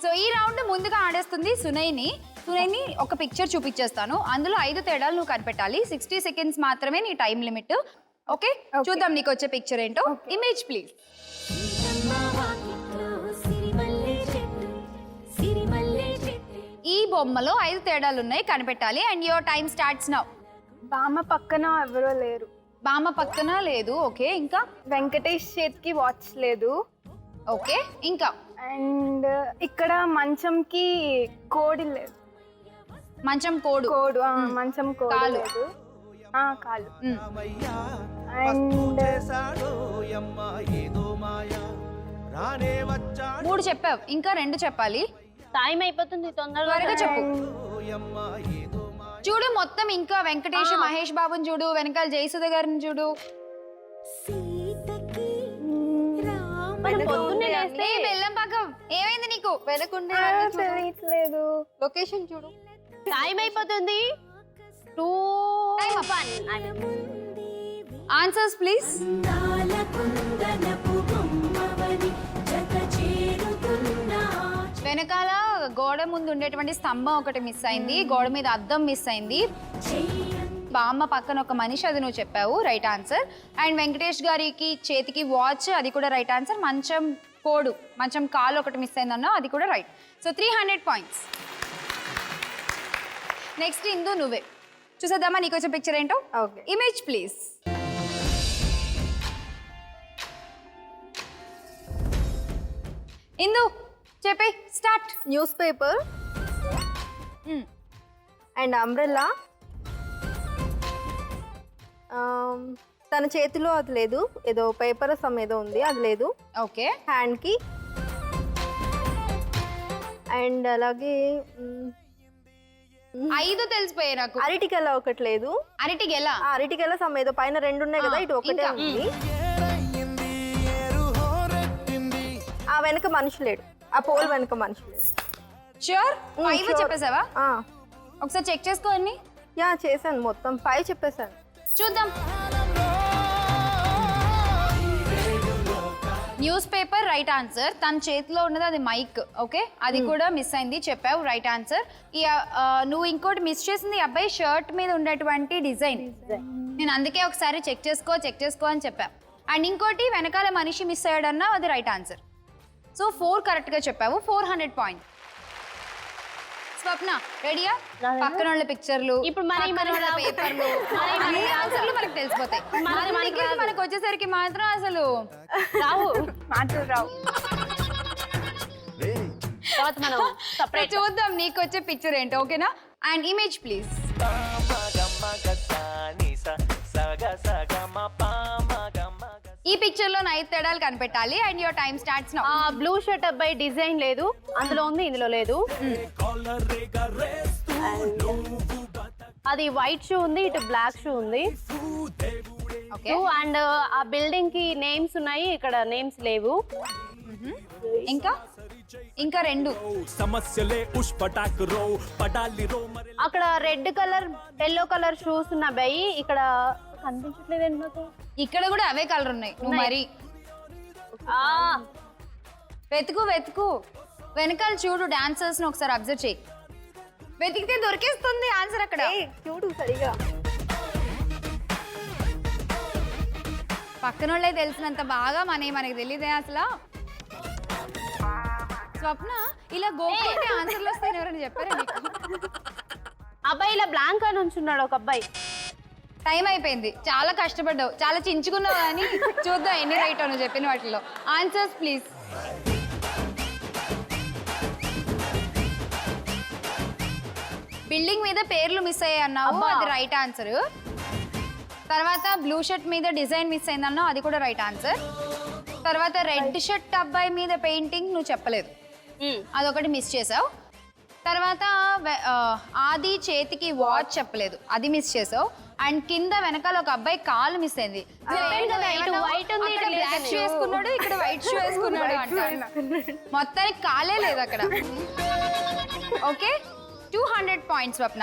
So ఈ round ముందుగా ఆడేస్తుంది సునైని ఒక పిక్చర్ చూపించేస్తాను. అందులో 5 తేడాలు నువ్వు కనిపెట్టాలి. 60 సెకండ్స్ మాత్రమే నీ టైం లిమిట్. ఓకే, చూద్దాం నీకు వచ్చే పిక్చర్ ఏంటో. Image please. ఈ బొమ్మలో 5 తేడాలు ఉన్నాయి, కనిపెట్టాలి. And your time starts now. బామ్మ పక్కన ఎవరో లేరు. బామ్మ పక్కన లేదు. ఓకే, ఇంకా వెంకటేష్ చేతికి వాచ్ లేదు. ఓకే, ఇంకా అండ్ ఇక్కడ మంచంకి కోడి లేదు. మంచం కోడు. మంచం కోడి కాలు. లేదు. కాలు. అండ్ అండ్ 3 చెప్పావు, ఇంకా 2 చెప్పాలి. టైం అయిపోతుంది, త్వరగా చెప్పు. చూడు మొత్తం, ఇంకా వెంకటేష్ మహేష్ బాబుని చూడు, వెనకాల జయసుధ గారిని చూడు. ఏ బెల్లం పాకం, ఏమైంది నీకు? వెనకుండే తెలియట్లేదు. లొకేషన్ చూడు. టైం అయిపోతుంది. 2 ఆన్సర్స్ ప్లీజ్. వెనకాల గోడ ముందు ఉండేటువంటి స్తంభం ఒకటి మిస్ అయింది, గోడ మీద అద్దం మిస్ అయింది. బామ్మ పక్కన ఒక మనిషి, అది నువ్వు చెప్పావు, రైట్ ఆన్సర్. అండ్ వెంకటేష్ గారికి చేతికి వాచ్, అది కూడా రైట్ ఆన్సర్. మంచం కోడు, మంచం కాలు ఒకటి మిస్ అయిందన్నా, అది కూడా రైట్. So 300 points. నెక్స్ట్ ఇందు, నువ్వే చూసేద్దామా నీకు వచ్చే పిక్చర్ ఏంటో. Okay, image please. ఇందు చెప్పే, start. Newspaper and umbrella. తన చేతిలో అది లేదు, ఏదో పేపర్ ఏదో ఉంది, అది లేదు. ఓకే, హ్యాండ్కి. అండ్ అలాగే 5 తెలిసిపోయాయి నాకు. అరటికెల ఒకటి లేదు. అరటిగెల. అరటికెల ఏదో పైన 2 ఉన్నాయి కదా, ఇటు ఒకటే ఇంకా. ఉంది. ఆ వెనక మనిషి లేడు, ఆ పోల్ వెనక మనిషి లేడు. ష్యూర్? 5 sure. చెప్పేసావా? ఒకసారి చెక్ చేసుకో అన్ని. యా చేశాను, మొత్తం 5 చెప్పేశాను. చూద్దాం. News paper right answer. తన చేతిలో ఉన్నది అది మైక్. ఓకే, అది కూడా మిస్ అయింది, చెప్పావు, రైట్ ఆన్సర్. ఈ నువ్వు ఇంకోటి మిస్ చేసింది, అబ్బాయి షర్ట్ మీద ఉండేటువంటి డిజైన్. నేను అందుకే ఒకసారి చెక్ చేసుకో అని చెప్పా. అండ్ ఇంకోటి వెనకాల మనిషి మిస్ అయ్యాడన్నా, అది రైట్ ఆన్సర్. సో 4 కరెక్ట్గా చెప్పావు, 400 పాయింట్. స్వప్న రెడీయా? పక్కన వాళ్ళ పిక్చర్లు, ఇప్పుడు మన పేపర్లు, ఆన్సర్లు మనకు తెలిసిపోతాయి. మనకు వచ్చేసరికి మాత్రం అసలు రావు, మాటలు రావు. తర్వాత మనం separate. చూద్దాం నీకు వచ్చే పిక్చర్ ఏంటో. ఓకేనా? And image please. ఈ పిక్చర్ లో 5 తేడాలు కనిపెట్టాలి. And your time starts now. Blue shirt అబ్బాయి డిజైన్ లేదు, అందులో ఉంది, ఇందులో లేదు. అది వైట్ షూ ఉంది, ఇటు బ్లాక్ షూ ఉంది. ఓకే, అండ్ ఆ బిల్డింగ్ కి నేమ్స్ ఉన్నాయి, ఇక్కడ నేమ్స్ లేవు. ఇంకా 2 అక్కడ red colour yellow colour shoes ఉన్న అబ్బాయి ఇక్కడ కనిపించట్లేదండి నాకు. ఇక్కడ కూడా అవే కలర్ ఉన్నాయి. నువ్వు మరి వెతుకు వెనకాల చూడు, డాన్సర్స్ ని ఒకసారి అబ్జర్వ్ చేయి. వెతికితే దొరికేస్తుంది ఆన్సర్ అక్కడ. చూడు సరిగా. పక్కన వాళ్ళే తెలిసినంత బాగా మనకి తెలియదే అసలు. స్వప్న, ఇలా గోకుంటే ఆన్సర్లు వస్తాయని ఎవరైనా చెప్పారా నీకు? అబ్బాయి ఇలా బ్లాంక్ అని ఉంచున్నాడు ఒక అబ్బాయి. టైం అయిపోయింది, చాలా కష్టపడ్డావు, చాలా చించుకున్నావు. అని చూద్దాం ఎన్ని రైట్ నువ్వు చెప్పిన వాటిలో. Answers please. బిల్డింగ్ మీద పేర్లు మిస్ అయ్యాయి అన్నావు, అది రైట్ ఆన్సర్. తర్వాత బ్లూ షర్ట్ మీద డిజైన్ మిస్ అయింది అన్నావు, అది కూడా రైట్ ఆన్సర్. తర్వాత రెడ్ షర్ట్ అబ్బాయి మీద పెయింటింగ్ నువ్వు చెప్పలేదు, అదొకటి మిస్ చేసావు. తర్వాత ఆది చేతికి వాచ్ చెప్పలేదు, అది మిస్ చేసావు. అండ్ కింద వెనకాల ఒక అబ్బాయి కాలు మిస్ అయింది. బ్లాక్ షూ వేసుకున్నాడు, ఇక్కడ వైట్ షూ వేసుకున్నాడు అంటాడు. మొత్తానికి కాలే లేదు అక్కడ. ఓకే, 200 పాయింట్స్ స్వప్న.